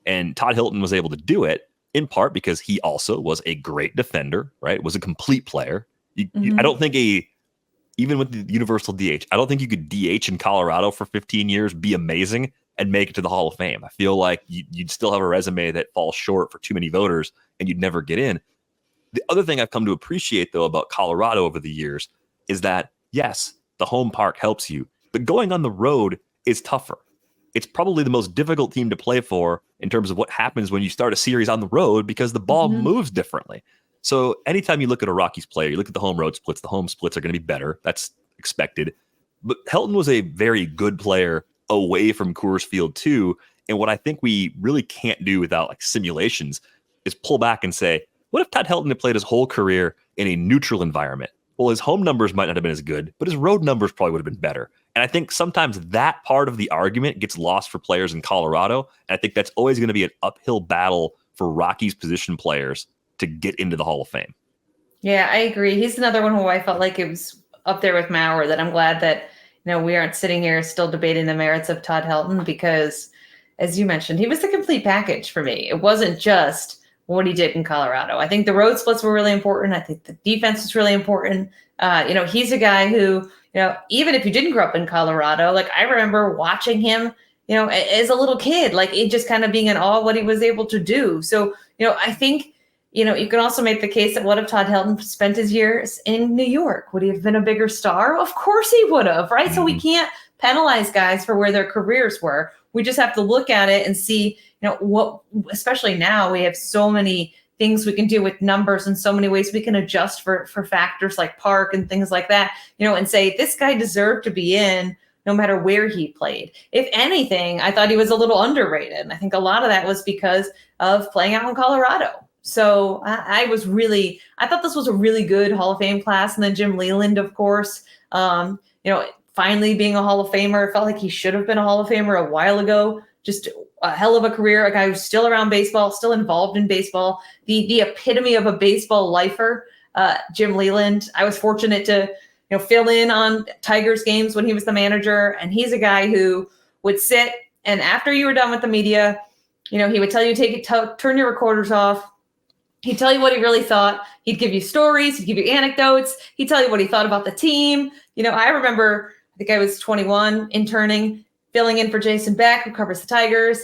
And Todd Helton was able to do it in part because he also was a great defender, right? Was a complete player. I don't think even with the universal DH, I don't think you could DH in Colorado for 15 years, be amazing, and make it to the Hall of Fame. I feel like you'd still have a resume that falls short for too many voters and you'd never get in. The other thing I've come to appreciate, though, about Colorado over the years is that, yes, the home park helps you, but going on the road is tougher. It's probably the most difficult team to play for in terms of what happens when you start a series on the road because the ball moves differently. So anytime you look at a Rockies player, you look at the home road splits, the home splits are going to be better. That's expected. But Helton was a very good player away from Coors Field too. And what I think we really can't do without like simulations is pull back and say, what if Todd Helton had played his whole career in a neutral environment? Well, his home numbers might not have been as good, but his road numbers probably would have been better. And I think sometimes that part of the argument gets lost for players in Colorado. And I think that's always going to be an uphill battle for Rockies position players to get into the Hall of Fame. Yeah, I agree. He's another one who I felt like it was up there with Mauer, that I'm glad that, we aren't sitting here still debating the merits of Todd Helton because, as you mentioned, he was the complete package for me. It wasn't just what he did in Colorado. I think the road splits were really important. I think the defense was really important. He's a guy who, even if you didn't grow up in Colorado, like I remember watching him, as a little kid, like it just kind of being in awe of what he was able to do. So, I think, you can also make the case that what if Todd Helton spent his years in New York? Would he have been a bigger star? Of course he would have, right? So we can't penalize guys for where their careers were. We just have to look at it and see, what, especially now we have so many things we can do with numbers and so many ways we can adjust for factors like park and things like that, and say this guy deserved to be in no matter where he played. If anything, I thought he was a little underrated. And I think a lot of that was because of playing out in Colorado. So I thought this was a really good Hall of Fame class. And then Jim Leland, of course, finally being a Hall of Famer, it felt like he should have been a Hall of Famer a while ago. Just a hell of a career, a guy who's still around baseball, still involved in baseball, the epitome of a baseball lifer, Jim Leland. I was fortunate to, fill in on Tigers games when he was the manager. And he's a guy who would sit, and after you were done with the media, he would tell you, turn your recorders off. He'd tell you what he really thought. He'd give you stories. He'd give you anecdotes. He'd tell you what he thought about the team. I remember, I think I was 21, interning, filling in for Jason Beck, who covers the Tigers.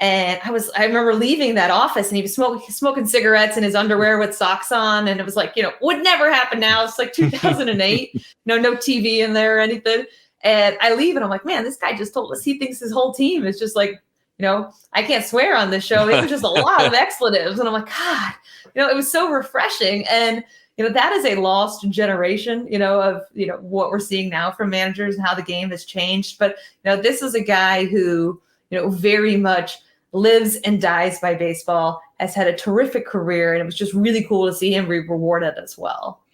And I remember leaving that office and he was smoking cigarettes in his underwear with socks on. And it was like, would never happen now. It's like 2008, no TV in there or anything. And I leave and I'm like, man, this guy just told us he thinks his whole team is just like, I can't swear on this show. It was just a lot of expletives. And I'm like, God, it was so refreshing. And, that is a lost generation, of, what we're seeing now from managers and how the game has changed. But, this is a guy who, very much lives and dies by baseball, has had a terrific career. And it was just really cool to see him rewarded as well.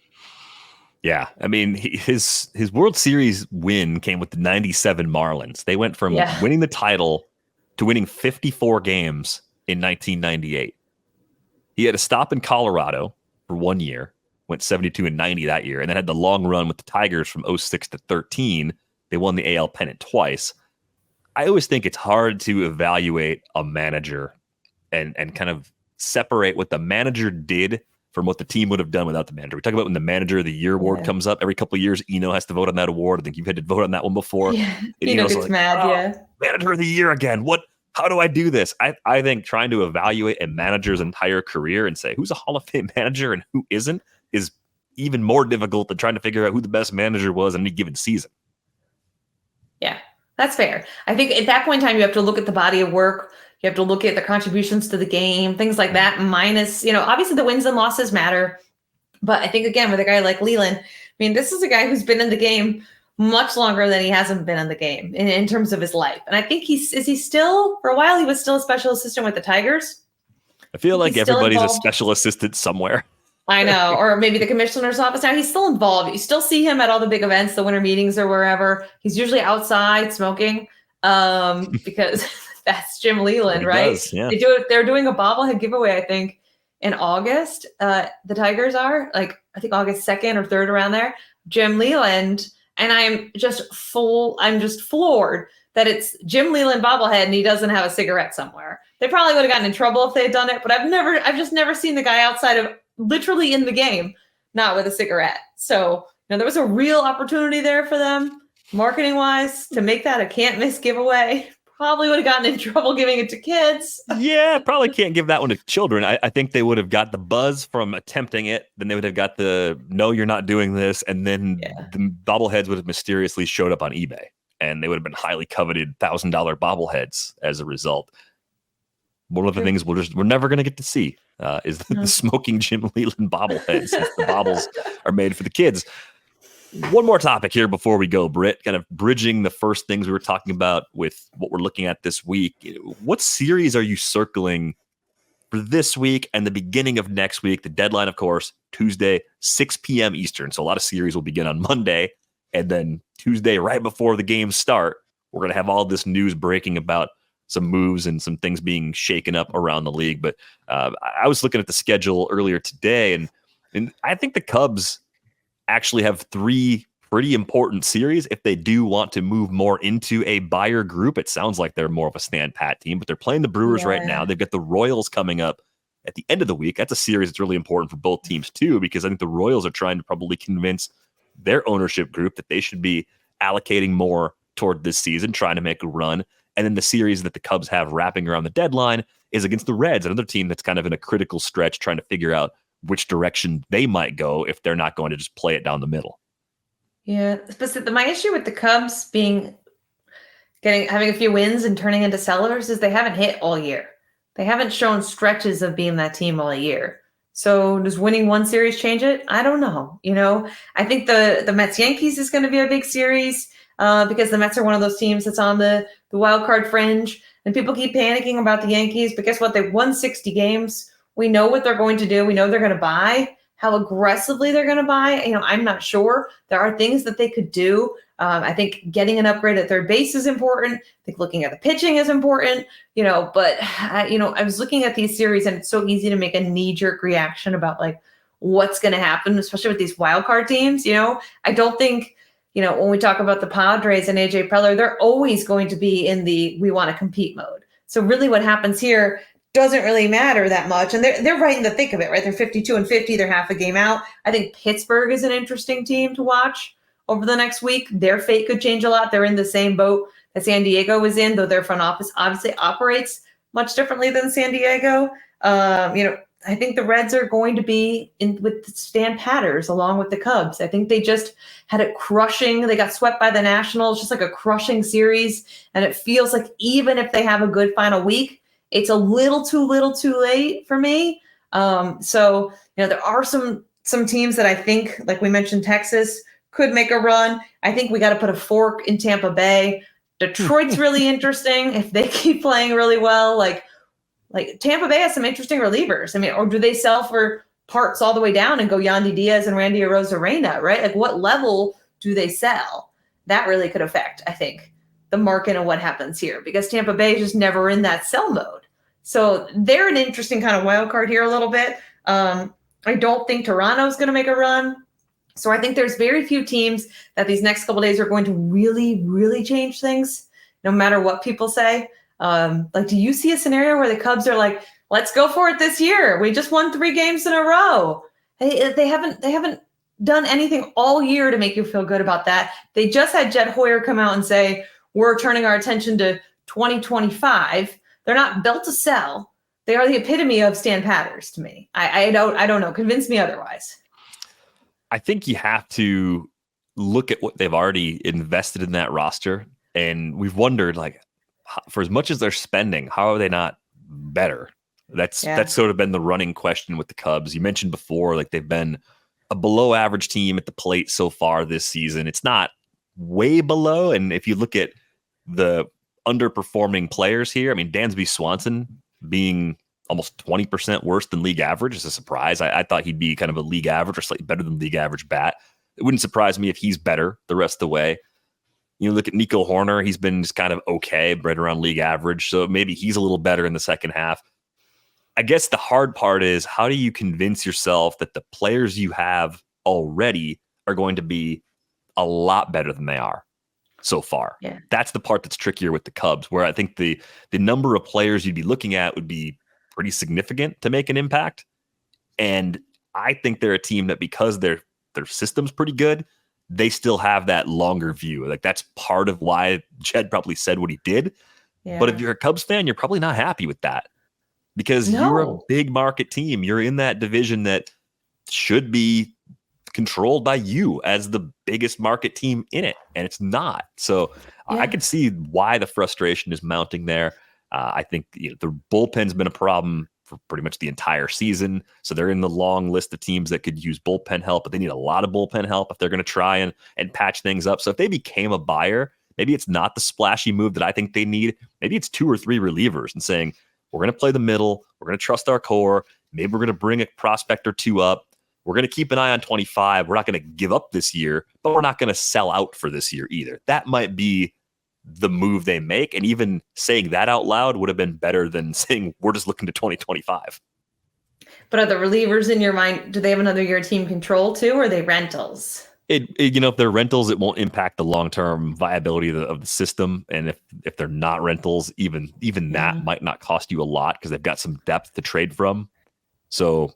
Yeah. I mean, his World Series win came with the 97 Marlins. They went from winning the title to winning 54 games in 1998. He had a stop in Colorado for 1 year, went 72-90 that year, and then had the long run with the Tigers from 06 to 13. They won the AL pennant twice. I always think it's hard to evaluate a manager and kind of separate what the manager did from what the team would have done without the manager. We talk about when the Manager of the Year award comes up every couple of years. Eno has to vote on that award. I think you've had to vote on that one before. Yeah, And Eno Eno's gets mad. Manager of the Year again. How do I do this? I think trying to evaluate a manager's entire career and say who's a Hall of Fame manager and who isn't is even more difficult than trying to figure out who the best manager was in any given season. Yeah, that's fair. I think at that point in time, you have to look at the body of work. You have to look at the contributions to the game, things like that, minus, obviously the wins and losses matter. But I think, again, with a guy like Leland, this is a guy who's been in the game much longer than he hasn't been in the game in terms of his life. And I think for a while, he was still a special assistant with the Tigers. I feel like everybody's a special assistant somewhere. I know, or maybe the commissioner's office. Now he's still involved. You still see him at all the big events, the winter meetings or wherever. He's usually outside smoking because that's Jim Leland, right? Does, yeah. They're doing a bobblehead giveaway, I think, in August. The Tigers are I think August 2nd or 3rd around there. Jim Leland. And I'm just floored that it's Jim Leland bobblehead and he doesn't have a cigarette somewhere. They probably would have gotten in trouble if they had done it, but I've just never seen the guy outside of literally in the game, not with a cigarette. So, there was a real opportunity there for them, marketing wise, to make that a can't miss giveaway. Probably would have gotten in trouble giving it to kids. Yeah, probably can't give that one to children. I think they would have got the buzz from attempting it. Then they would have got the, no, you're not doing this. And then the bobbleheads would have mysteriously showed up on eBay. And they would have been highly coveted $1,000 bobbleheads as a result. One of the things we're never going to get to see is the smoking Jim Leland bobblehead, since the bobbles are made for the kids. One more topic here before we go, Britt, kind of bridging the first things we were talking about with what we're looking at this week. What series are you circling for this week and the beginning of next week? The deadline, of course, Tuesday, 6 p.m. Eastern. So a lot of series will begin on Monday. And then Tuesday, right before the games start, we're going to have all this news breaking about some moves and some things being shaken up around the league. But I was looking at the schedule earlier today, and I think the Cubs actually have 3 pretty important series if they do want to move more into a buyer group. It sounds like they're more of a stand pat team, but they're playing the Brewers right now. They've got the Royals coming up at the end of the week. That's a series that's really important for both teams too, because I think the Royals are trying to probably convince their ownership group that they should be allocating more toward this season, trying to make a run. And then the series that the Cubs have wrapping around the deadline is against the Reds, another team that's kind of in a critical stretch, trying to figure out which direction they might go if they're not going to just play it down the middle. Yeah, but my issue with the Cubs having a few wins and turning into sellers is they haven't hit all year. They haven't shown stretches of being that team all year. So does winning one series change it? I don't know. I think the Mets-Yankees is going to be a big series because the Mets are one of those teams that's on the wild card fringe, and people keep panicking about the Yankees. But guess what? They've won 60 games. We know what they're going to do. We know they're going to buy. How aggressively they're going to buy, I'm not sure. There are things that they could do. I think getting an upgrade at third base is important. I think looking at the pitching is important, but I was looking at these series and it's so easy to make a knee-jerk reaction about what's going to happen, especially with these wild card teams. I don't think, when we talk about the Padres and AJ Preller, they're always going to be in the we want to compete mode. So really what happens here doesn't really matter that much. And they're right in the thick of it, right? They're 52-50. They're half a game out. I think Pittsburgh is an interesting team to watch over the next week. Their fate could change a lot. They're in the same boat that San Diego was in, though their front office obviously operates much differently than San Diego. I think the Reds are going to be in with Stan Patters along with the Cubs. I think they just had a crushing, they got swept by the Nationals, just like a crushing series. And it feels like even if they have a good final week, it's a little too late for me. So there are some teams that I think, like we mentioned, Texas could make a run. I think we got to put a fork in Tampa Bay. Detroit's really interesting if they keep playing really well. Like Tampa Bay has some interesting relievers. Or do they sell for parts all the way down and go Yandy Diaz and Randy Arozarena, right? What level do they sell? That really could affect, I think, the market and what happens here, because Tampa Bay is just never in that sell mode. So they're an interesting kind of wild card here a little bit. I don't think Toronto's going to make a run. So I think there's very few teams that these next couple of days are going to really, really change things, no matter what people say. Do you see a scenario where the Cubs are let's go for it this year. We just won 3 games in a row. They haven't done anything all year to make you feel good about that. They just had Jed Hoyer come out and say, we're turning our attention to 2025. They're not built to sell. They are the epitome of Stan Patters to me. I don't know. Convince me otherwise. I think you have to look at what they've already invested in that roster. And we've wondered, like, for as much as they're spending, how are they not better? That's sort of been the running question with the Cubs. You mentioned before, like, they've been a below average team at the plate so far this season. It's not way below. And if you look at the underperforming players here, I mean, Dansby Swanson being almost 20% worse than league average is a surprise. I thought he'd be kind of a league average or slightly better than league average bat. It wouldn't surprise me if he's better the rest of the way. You look at Nico Horner, he's been just kind of okay, right around league average. So maybe he's a little better in the second half. I guess the hard part is, how do you convince yourself that the players you have already are going to be a lot better than they are so far? Yeah. That's the part that's trickier with the Cubs, where I think the number of players you'd be looking at would be pretty significant to make an impact. And I think they're a team that, because their system's pretty good, they still have that longer view. Like, that's part of why Jed probably said what he did. Yeah. But if you're a Cubs fan, you're probably not happy with that, because you're a big market team. You're in that division that should be controlled by you as the biggest market team in it, and it's not. So I could see why the frustration is mounting there. I think the bullpen's been a problem for pretty much the entire season. So they're in the long list of teams that could use bullpen help, but they need a lot of bullpen help if they're going to try and patch things up. So if they became a buyer, maybe it's not the splashy move that I think they need. Maybe it's 2 or 3 relievers and saying, we're going to play the middle. We're going to trust our core. Maybe we're going to bring a prospect or 2 up. We're going to keep an eye on 25. We're not going to give up this year, but we're not going to sell out for this year either. That might be the move they make. And even saying that out loud would have been better than saying we're just looking to 2025. But are the relievers in your mind, do they have another year team control too, or are they rentals? If they're rentals, it won't impact the long-term viability of the system. And if they're not rentals, even that might not cost you a lot, because they've got some depth to trade from. So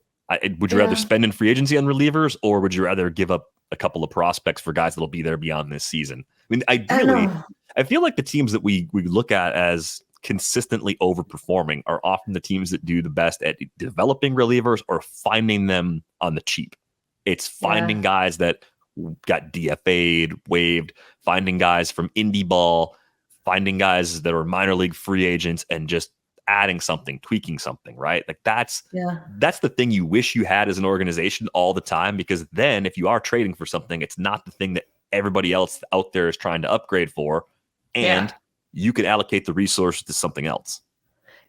would you rather spend in free agency on relievers, or would you rather give up a couple of prospects for guys that'll be there beyond this season? I mean, ideally, I feel like the teams that we look at as consistently overperforming are often the teams that do the best at developing relievers or finding them on the cheap. It's finding guys that got DFA'd, waived, finding guys from indie ball, finding guys that are minor league free agents, and just adding something, tweaking something, right? Like that's the thing you wish you had as an organization all the time, because then if you are trading for something, it's not the thing that everybody else out there is trying to upgrade for, and you can allocate the resources to something else.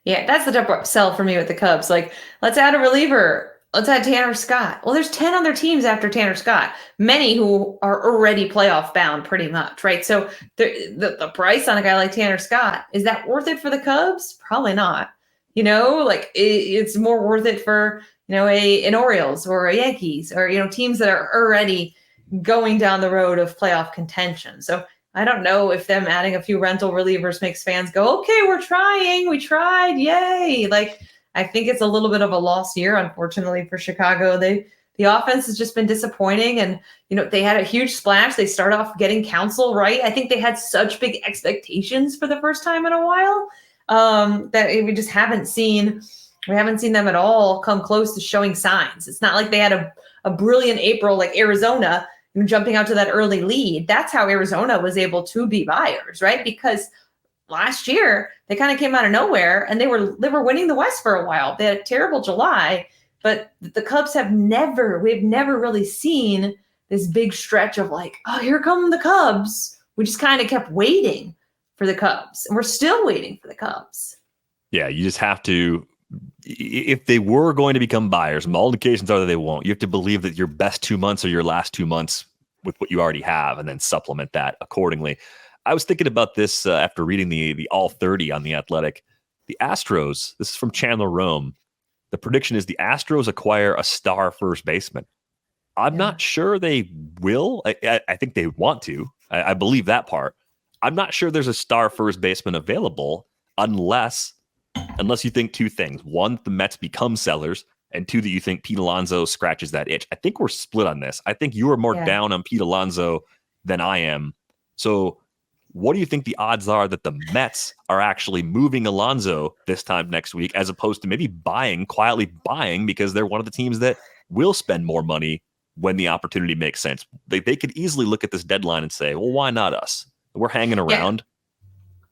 Yeah, that's the tough sell for me with the Cubs. Like, let's add a reliever. Let's add Tanner Scott. Well, there's 10 other teams after Tanner Scott, many who are already playoff bound pretty much, right? So the price on a guy like Tanner Scott, is that worth it for the Cubs? Probably not. Like it's more worth it for, an Orioles or a Yankees or, teams that are already going down the road of playoff contention. So I don't know if them adding a few rental relievers makes fans go, okay, we're trying. We tried. Yay. Like, I think it's a little bit of a lost year, unfortunately, for Chicago. The offense has just been disappointing, and they had a huge splash. They start off getting Counsell right. I think they had such big expectations for the first time in a while that we just haven't seen. We haven't seen them at all come close to showing signs. It's not like they had a brilliant April like Arizona jumping out to that early lead. That's how Arizona was able to be buyers, right? Because last year, they kind of came out of nowhere, and they were winning the West for a while. They had a terrible July, but the Cubs we've never really seen this big stretch of like, oh, here come the Cubs. We just kind of kept waiting for the Cubs, and we're still waiting for the Cubs. Yeah, you just have to, if they were going to become buyers, and all indications are that they won't, you have to believe that your best 2 months are your last 2 months with what you already have, and then supplement that accordingly. I was thinking about this after reading the All 30 on The Athletic. The Astros, this is from Chandler Rome. The prediction is the Astros acquire a star first baseman. I'm not sure they will. I think they want to. I believe that part. I'm not sure there's a star first baseman available unless unless you think two things. One, the Mets become sellers, and two, that you think Pete Alonso scratches that itch. I think we're split on this. I think you are more down on Pete Alonso than I am. So what do you think the odds are that the Mets are actually moving Alonso this time next week, as opposed to maybe quietly buying, because they're one of the teams that will spend more money when the opportunity makes sense? They could easily look at this deadline and say, well, why not us? We're hanging around.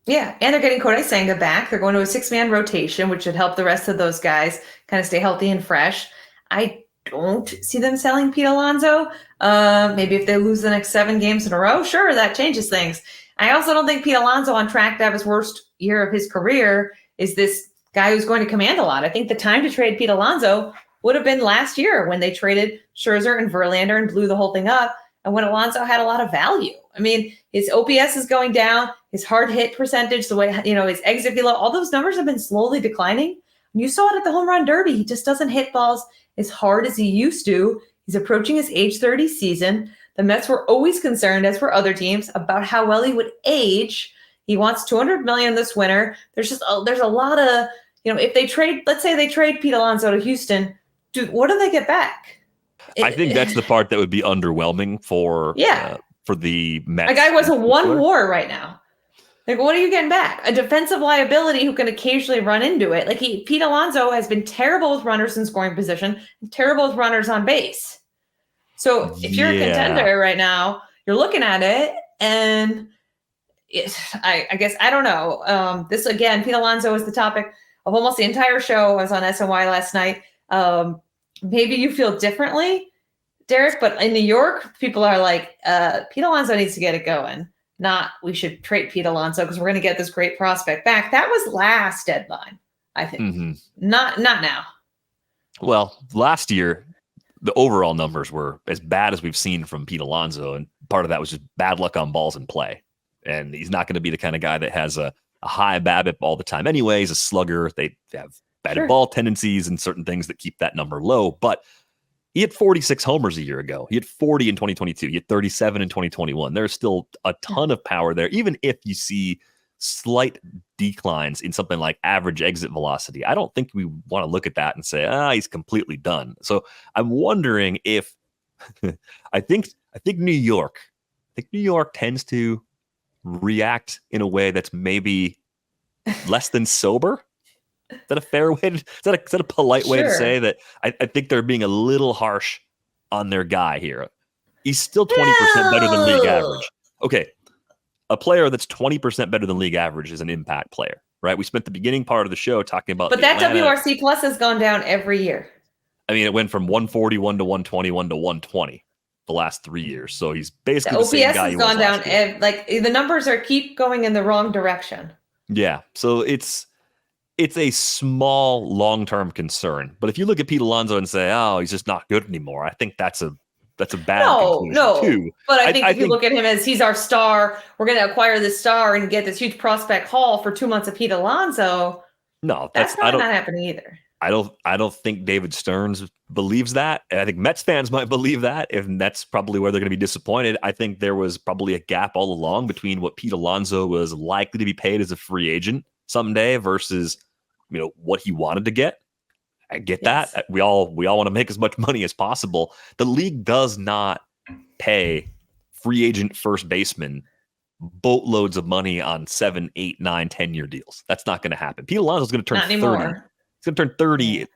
Yeah, and they're getting Kodai Senga back. They're going to a 6-man rotation, which should help the rest of those guys kind of stay healthy and fresh. I don't see them selling Pete Alonso. Maybe if they lose the next 7 games in a row, sure, that changes things. I also don't think Pete Alonso, on track to have his worst year of his career, is this guy who's going to command a lot. I think the time to trade Pete Alonso would have been last year when they traded Scherzer and Verlander and blew the whole thing up, and when Alonso had a lot of value. I mean, his OPS is going down, his hard hit percentage, the way, his exit velo, all those numbers have been slowly declining. You saw it at the home run derby. He just doesn't hit balls as hard as he used to. He's approaching his age 30 season. The Mets were always concerned, as were other teams, about how well he would age. He wants $200 million this winter. There's a lot of, if they trade, let's say they trade Pete Alonso to Houston, what do they get back? I think that's the part that would be underwhelming for the Mets. A guy was a 1 WAR right now. Like, what are you getting back? A defensive liability who can occasionally run into it. Like, Pete Alonso has been terrible with runners in scoring position, and terrible with runners on base. So if you're a contender right now, you're looking at it, and I guess, I don't know. This, again, Pete Alonso is the topic of almost the entire show. I was on SNY last night. Maybe you feel differently, Derek, but in New York, people are like, Pete Alonso needs to get it going. Not, we should trade Pete Alonso because we're going to get this great prospect back. That was last deadline, I think. Mm-hmm. Not now. Well, last year, the overall numbers were as bad as we've seen from Pete Alonso, and part of that was just bad luck on balls in play. And he's not going to be the kind of guy that has a high BABIP all the time anyway. He's a slugger. They have batted ball tendencies and certain things that keep that number low. But he had 46 homers a year ago. He had 40 in 2022. He had 37 in 2021. There's still a ton of power there, even if you see slight declines in something like average exit velocity. I don't think we want to look at that and say, he's completely done. So I'm wondering if I think New York tends to react in a way that's maybe less than sober. Is that a fair way? Is that a polite way to say that? I think they're being a little harsh on their guy here. He's still 20% better than league average. Okay, a player that's 20% better than league average is an impact player, right? We spent the beginning part of the show talking about, but that WRC plus has gone down every year. I mean, it went from 141 to 121 to 120 the last 3 years. So he's basically the same guy. OPS has gone down. Like, the numbers keep going in the wrong direction. Yeah, so it's a small long-term concern. But if you look at Pete Alonso and say, he's just not good anymore, I think that's a bad conclusion too. But I think if you look at him as he's our star, we're going to acquire this star and get this huge prospect haul for 2 months of Pete Alonso. No, that's not happening either. I don't think David Stearns believes that. And I think Mets fans might believe that, and that's probably where they're going to be disappointed. I think there was probably a gap all along between what Pete Alonso was likely to be paid as a free agent someday versus what he wanted to get. I get that. We all want to make as much money as possible. The league does not pay free agent first baseman boatloads of money on 7, 8, 9, 10-year deals. That's not going to happen. Pete Alonso is going to turn 30. He's going to turn 30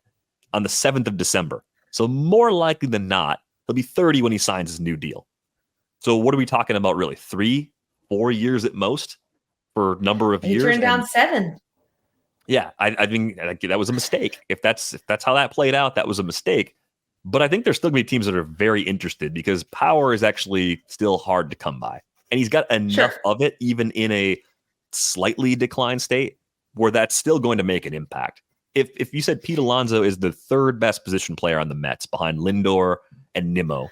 on the 7th of December. So more likely than not, he'll be 30 when he signs his new deal. So what are we talking about really? 3, 4 years at most for number of years? He turned down 7. Yeah, I think that was a mistake. If that's how that played out, that was a mistake. But I think there's still going to be teams that are very interested because power is actually still hard to come by. And he's got enough of it, even in a slightly declined state, where that's still going to make an impact. If you said Pete Alonso is the 3rd best position player on the Mets behind Lindor and Nimmo,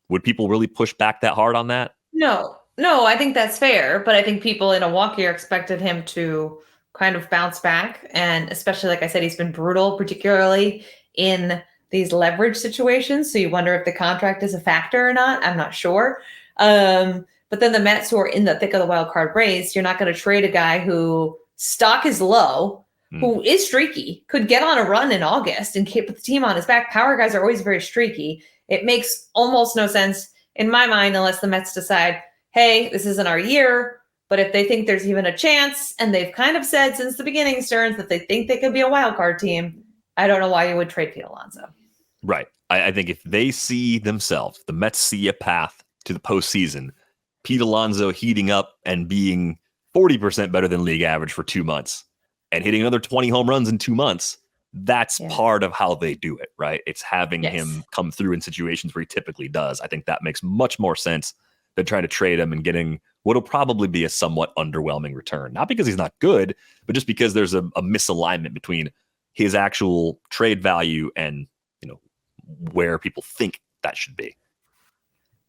would people really push back that hard on that? No, I think that's fair. But I think people in Milwaukee expected him to kind of bounce back. And especially, like I said, he's been brutal, particularly in these leverage situations. So you wonder if the contract is a factor or not. I'm not sure. But then the Mets, who are in the thick of the wild card race, you're not going to trade a guy who stock is low, who is streaky, could get on a run in August and keep the team on his back. Power guys are always very streaky. It makes almost no sense in my mind unless the Mets decide, hey, this isn't our year. But if they think there's even a chance, and they've kind of said since the beginning, Stearns, that they think they could be a wild card team, I don't know why you would trade Pete Alonso. Right. I think if they see themselves, the Mets see a path to the postseason, Pete Alonso heating up and being 40% better than league average for 2 months and hitting another 20 home runs in 2 months, that's part of how they do it, right? It's having him come through in situations where he typically does. I think that makes much more sense than trying to trade him and getting what'll probably be a somewhat underwhelming return. Not because he's not good, but just because there's a misalignment between his actual trade value and, where people think that should be.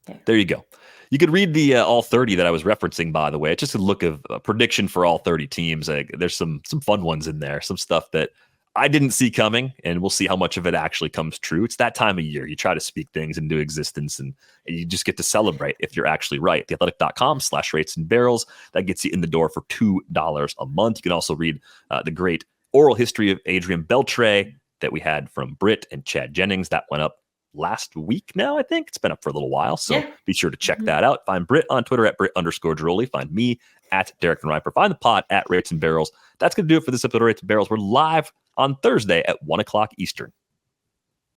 Yeah. There you go. You could read the all 30 that I was referencing, by the way. It's just a look of a prediction for all 30 teams. There's some fun ones in there, some stuff that I didn't see coming, and we'll see how much of it actually comes true. It's that time of year. You try to speak things into existence, and you just get to celebrate if you're actually right. Theathletic.com/rates and barrels. That gets you in the door for $2 a month. You can also read the great oral history of Adrian Beltre that we had from Britt and Chad Jennings. That went up last week now, I think. It's been up for a little while, so be sure to check that out. Find Britt on Twitter at Britt_Ghiroli. Find me at Derek and Riper. Find the pod at Rates and Barrels. That's going to do it for this episode of Rates and Barrels. We're live on Thursday at 1 o'clock Eastern.